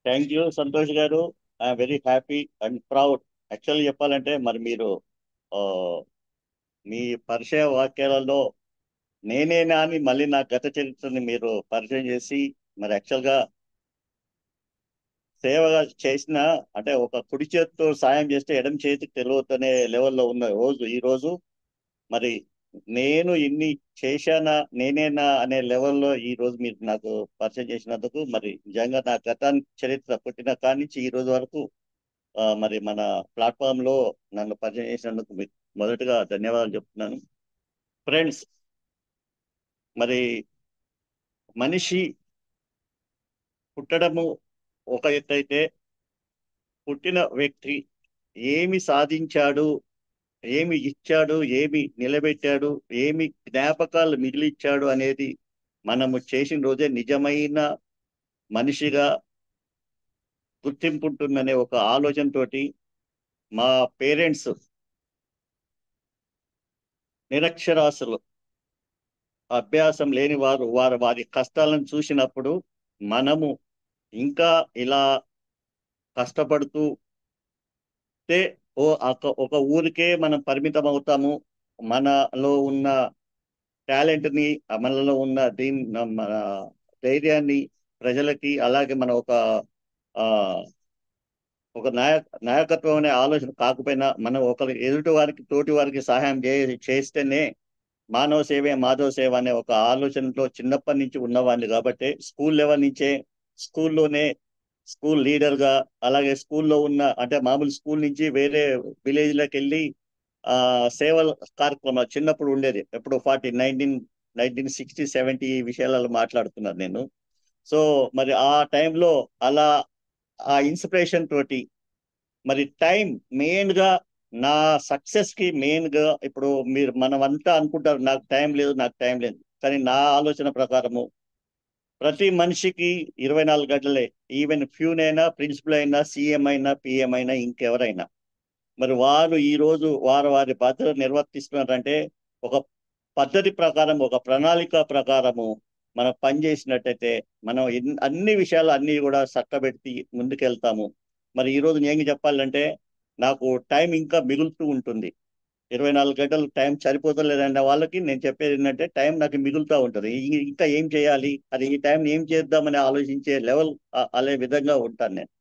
Thank you Santosh గారు. I'm very happy and proud. Actually చెప్పాలంటే మరి మీరు ఆ, మీ పరిచయ వాక్యాలలో నేనేనా అని మళ్ళీ నా గత చరిత్రని మీరు పరిచయం చేసి మరి యాక్చువల్గా సేవగా చేసిన అంటే ఒక కుడి చేతితో సాయం చేస్తే ఎడమ చేతికి తెలియదు అనే లెవెల్లో ఉన్న ఈ రోజు మరి నేను ఇన్ని చేశానా నేనేనా అనే లెవెల్లో ఈ రోజు మీరు నాకు పరిచయం చేసినందుకు మరి నిజంగా నా గత చరిత్ర పుట్టిన కాడి నుంచి ఈ రోజు వరకు మరి మన ప్లాట్ఫామ్ లో నన్ను పరిచయం చేసినందుకు మీకు మొదటగా ధన్యవాదాలు చెప్తున్నాను. ఫ్రెండ్స్, మరి మనిషి పుట్టడము ఒక ఎత్తు అయితే పుట్టిన వ్యక్తి ఏమి సాధించాడు, ఏమి ఇచ్చాడు, ఏమి నిలబెట్టాడు, ఏమి జ్ఞాపకాలు మిగిలిచ్చాడు అనేది మనము చేసిన రోజే నిజమైన మనిషిగా గుర్తింపు ఉంటుందనే ఒక ఆలోచనతోటి మా పేరెంట్స్ నిరక్షరాస్యులు, అభ్యాసం లేని వారి కష్టాలను చూసినప్పుడు మనము ఇంకా ఇలా కష్టపడుతూ ఒక ఊరికే మనం పరిమితం అవుతాము. మనలో ఉన్న టాలెంట్ ని, మనలో ఉన్న మన ధైర్యాన్ని ప్రజలకి, అలాగే మన ఆ ఒక నాయకత్వం అనే ఆలోచన కాకపోయినా మనం ఒకరి ఎదుటి వారికి తోటి వారికి సహాయం చేస్తేనే మానవ సేవే మాధవ సేవ అనే ఒక ఆలోచనతో చిన్నప్పటి నుంచి ఉన్నవాడిని కాబట్టి స్కూల్ లెవెల్ నుంచే స్కూల్లోనే స్కూల్ లీడర్ గా, అలాగే స్కూల్లో ఉన్న అంటే మామూలు స్కూల్ నుంచి వేరే విలేజ్లకు వెళ్ళి సేవల కార్యక్రమాలు చిన్నప్పుడు ఉండేది. ఎప్పుడు 1960 70 ఈ విషయాలలో మాట్లాడుతున్నాను నేను. సో మరి ఆ టైంలో అలా ఆ ఇన్స్పిరేషన్ తోటి మరి టైం మెయిన్ గా నా సక్సెస్ కి మెయిన్ గా ఇప్పుడు మనం అంతా అనుకుంటారు నాకు టైం లేదు, నాకు టైం లేదు. కానీ నా ఆలోచన ప్రకారము ప్రతి మనిషికి 24 గంటలే. ఈవెన్ ఫ్యూన్ అయినా, ప్రిన్సిపల్ అయినా, సీఎం అయినా, పిఎం అయినా, ఇంకెవరైనా మరి వారు ఈ రోజు వారి బాధ్యతలు నిర్వర్తిస్తున్నారంటే ఒక పద్ధతి ప్రకారం, ఒక ప్రణాళిక ప్రకారము మనం పనిచేసినట్టయితే మనం అన్ని విషయాలు అన్ని కూడా చక్కబెట్టి ముందుకెళ్తాము. మరి ఈ రోజు నేను చెప్పాలంటే నాకు టైం ఇంకా మిగులుతూ ఉంటుంది. 24 గంటలు టైం సరిపోతలేదన్న వాళ్ళకి నేను చెప్పేది ఏంటంటే టైం నాకు మిగులుతూ ఉంటుంది. ఇంకా ఏం చేయాలి, అది ఈ టైం ఏం చేద్దామని ఆలోచించే లెవెల్ అనే విధంగా ఉంటాను నేను.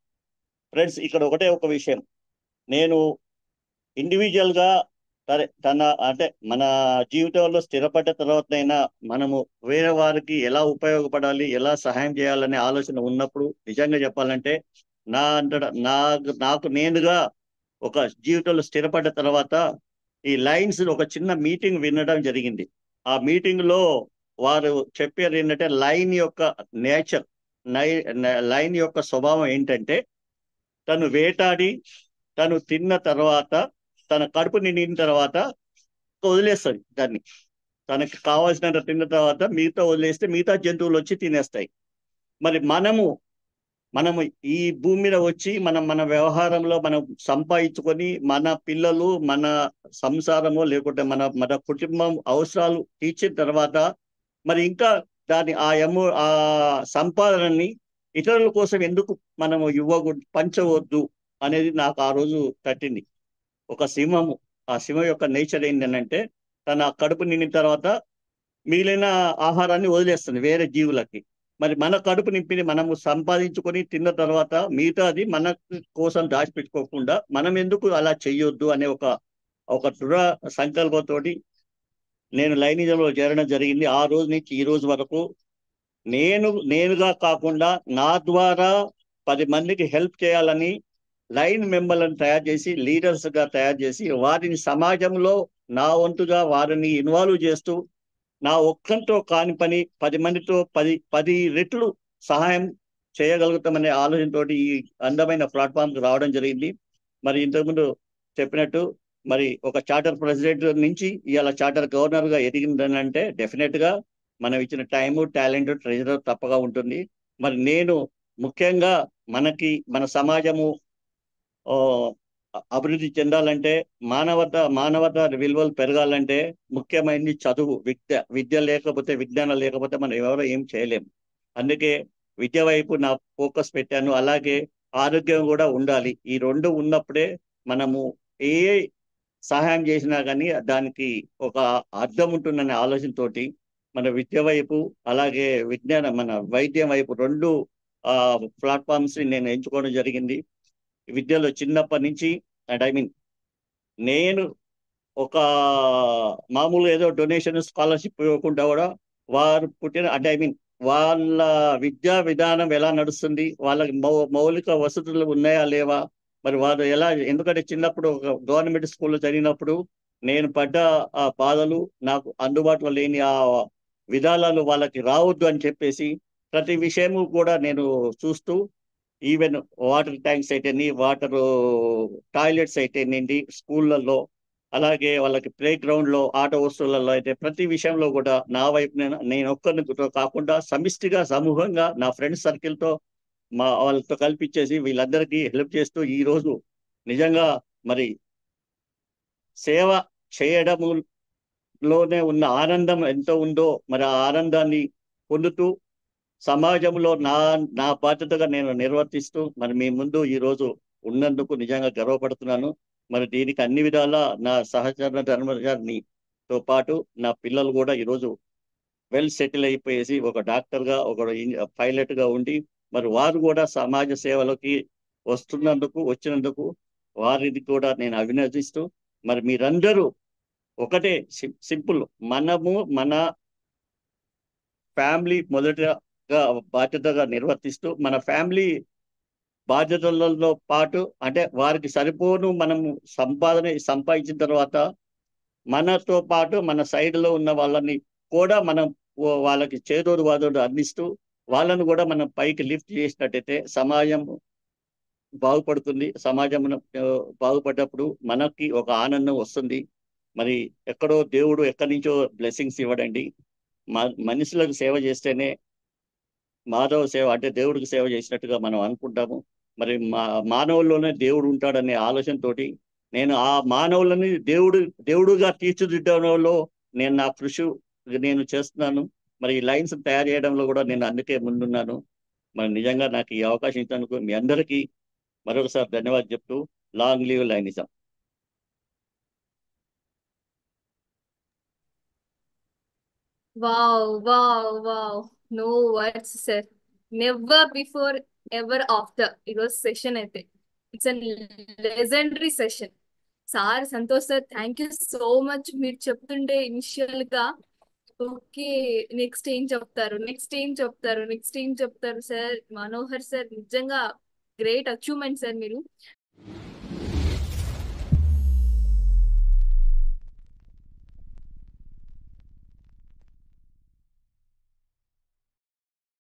ఫ్రెండ్స్, ఇక్కడ ఒకటే ఒక విషయం. నేను ఇండివిజువల్ గా సరే అంటే మన జీవితంలో స్థిరపడ్డ తర్వాతనైనా మనము వేరే వారికి ఎలా ఉపయోగపడాలి, ఎలా సహాయం చేయాలనే ఆలోచన ఉన్నప్పుడు నిజంగా చెప్పాలంటే నాకు నేనుగా ఒక జీవితంలో స్థిరపడ్డ తర్వాత ఈ లైన్స్ ఒక చిన్న మీటింగ్ వినడం జరిగింది. ఆ మీటింగ్ లో వారు చెప్పారు ఏంటంటే లైన్ యొక్క నేచర్, లైన్ యొక్క స్వభావం ఏంటంటే తను వేటాడి తను తిన్న తర్వాత తన కడుపు నిండిన తర్వాత వదిలేస్తుంది దాన్ని. తనకి కావాల్సినంత తిన్న తర్వాత మిగతా వదిలేస్తే మిగతా జంతువులు వచ్చి తినేస్తాయి. మరి మనము ఈ భూమి మీద వచ్చి మనం మన వ్యవహారంలో మనం సంపాదించుకొని మన పిల్లలు, మన సంసారము, లేకుంటే మన మన కుటుంబం అవసరాలు తీర్చిన తర్వాత మరి ఇంకా ఆ సంపాదనని ఇతరుల కోసం ఎందుకు మనము పంచవద్దు అనేది నాకు ఆ రోజు తట్టింది. ఒక సింహము, ఆ సింహం యొక్క నేచర్ ఏంటంటే తన కడుపు నిండిన తర్వాత మిగిలిన ఆహారాన్ని వదిలేస్తుంది వేరే జీవులకి. మరి మన కడుపు నింపిని మనము సంపాదించుకొని తిన్న తర్వాత మిగతాది మన కోసం దాచిపెట్టుకోకుండా మనం ఎందుకు అలా చెయ్యొద్దు అనే ఒక ఒక దృఢ సంకల్పంతో నేను లైనిజంలో చేరడం జరిగింది. ఆ రోజు నుంచి ఈ రోజు వరకు నేనుగా కాకుండా నా ద్వారా 10 మందికి హెల్ప్ చేయాలని లైన్ మెంబర్లను తయారు చేసి, లీడర్స్ గా తయారు చేసి వారిని సమాజంలో నా వంతుగా వారిని ఇన్వాల్వ్ చేస్తూ నా ఒక్కరితో కాని పని 10 మందితో 10 రెట్లు సహాయం చేయగలుగుతామనే ఆలోచనతో ఈ అందమైన ప్లాట్ఫామ్ రావడం జరిగింది. మరి ఇంతకుముందు చెప్పినట్టు మరి ఒక చార్టర్ ప్రెసిడెంట్ నుంచి ఇవాళ చార్టర్ గవర్నర్ గా ఎదిగిందనంటే డెఫినెట్ గా మనం ఇచ్చిన టైము, టాలెంట్, ట్రెజర్ తప్పగా ఉంటుంది. మరి నేను ముఖ్యంగా మన సమాజము అభివృద్ధి చెందాలంటే, మానవత విలువలు పెరగాలంటే ముఖ్యమైనది చదువు, విద్య లేకపోతే, విజ్ఞానం లేకపోతే మనం ఎవరో ఏం చేయలేము. అందుకే విద్య వైపు నా ఫోకస్ పెట్టాను. అలాగే ఆరోగ్యం కూడా ఉండాలి. ఈ రెండు ఉన్నప్పుడే మనము ఏ సహాయం చేసినా కానీ దానికి ఒక అర్థం ఉంటుందనే ఆలోచనతోటి మన విద్య వైపు అలాగే మన వైద్యం వైపు రెండు ప్లాట్ఫామ్స్ నేను ఎంచుకోవడం జరిగింది. విద్యలో చిన్నప్పటి నుంచి అండ్ ఐ మీన్ నేను ఒక మామూలు ఏదో డొనేషన్ స్కాలర్షిప్ ఇవ్వకుండా కూడా వారు పుట్టిన అంటే ఐ మీన్ వాళ్ళ విద్యా విధానం ఎలా నడుస్తుంది, వాళ్ళకి మౌలిక వసతులు ఉన్నాయా లేవా, మరి వారు ఎలా, ఎందుకంటే చిన్నప్పుడు ఒక గవర్నమెంట్ స్కూల్లో చదివినప్పుడు నేను పడ్డ ఆ బాధలు, నాకు అందుబాటులో లేని ఆ విధానాలు వాళ్ళకి రావద్దు అని చెప్పేసి ప్రతి విషయము కూడా నేను చూస్తూ, ఈవెన్ వాటర్ ట్యాంక్స్ అయితేని, వాటర్ టాయిలెట్స్ అయితేనండి స్కూళ్ళల్లో, అలాగే వాళ్ళకి ప్లే గ్రౌండ్లో ఆట వస్తువులలో అయితే ప్రతి విషయంలో కూడా నా వైపు నేను ఒక్కరిని కాకుండా సమిష్టిగా సమూహంగా నా ఫ్రెండ్స్ సర్కిల్తో వాళ్ళతో కల్పించేసి వీళ్ళందరికీ హెల్ప్ చేస్తూ ఈరోజు నిజంగా మరి సేవ చేయడంలోనే ఉన్న ఆనందం ఎంత ఉందో మరి ఆ ఆనందాన్ని పొందుతూ సమాజంలో నా నా బాధ్యతగా నేను నిర్వర్తిస్తూ మరి మీ ముందు ఈరోజు ఉన్నందుకు నిజంగా గర్వపడుతున్నాను. మరి దీనికి అన్ని విధాలా నా సహచర ధర్మజానితో పాటు నా పిల్లలు కూడా ఈరోజు వెల్ సెటిల్ అయిపోయేసి ఒక డాక్టర్గా ఒక పైలట్గా ఉండి మరి వారు కూడా సమాజ సేవలోకి వచ్చినందుకు వారిని కూడా నేను అభినందిస్తూ, మరి మీరందరూ ఒకటే సింపుల్, మనము మన ఫ్యామిలీ మొదటగా బాధ్యతగా నిర్వర్తిస్తూ మన ఫ్యామిలీ బాధ్యతలలో పాటు అంటే వారికి సరిపోను మనము సంపాదించిన తర్వాత మనతో పాటు మన సైడ్లో ఉన్న వాళ్ళని కూడా మనం వాళ్ళకి చేదోడు వాదోడు అందిస్తూ వాళ్ళను కూడా మనం పైకి లిఫ్ట్ చేసినట్టయితే సమాజం బాగుపడుతుంది. సమాజం బాగుపడ్డప్పుడు మనకి ఒక ఆనందం వస్తుంది. మరి ఎక్కడో దేవుడు ఎక్కడి నుంచో బ్లెస్సింగ్స్ ఇవ్వడండి. మనుషులకు సేవ చేస్తేనే మాధవ సేవ అంటే దేవుడికి సేవ చేసినట్టుగా మనం అనుకుంటాము. మరి మానవుల్లోనే దేవుడు ఉంటాడనే ఆలోచనతోటి నేను ఆ మానవులని దేవుడుగా తీర్చిదిద్దడంలో నేను నా కృషి నేను చేస్తున్నాను. మరి ఈ లైన్స్ తయారు చేయడంలో కూడా నేను అందుకే ముందున్నాను. మరి నిజంగా నాకు ఈ అవకాశం ఇచ్చినందుకు మీ అందరికీ మరొకసారి ధన్యవాదాలు చెప్తూ long leave లైనిజం. Wow, wow, wow. No words, sir. Never before, ever after. It was session అయితే. It's a legendary session. Sir Santosh sir, thank you so much. మీరు చెప్తుండే ఇనిషియల్ గా ఓకే నెక్స్ట్ ఏం చెప్తారు, నెక్స్ట్ ఏం చెప్తారు, నెక్స్ట్ ఏం చెప్తారు సార్. మనోహర్ సార్ నిజంగా గ్రేట్ అచీవ్మెంట్ సార్. మీరు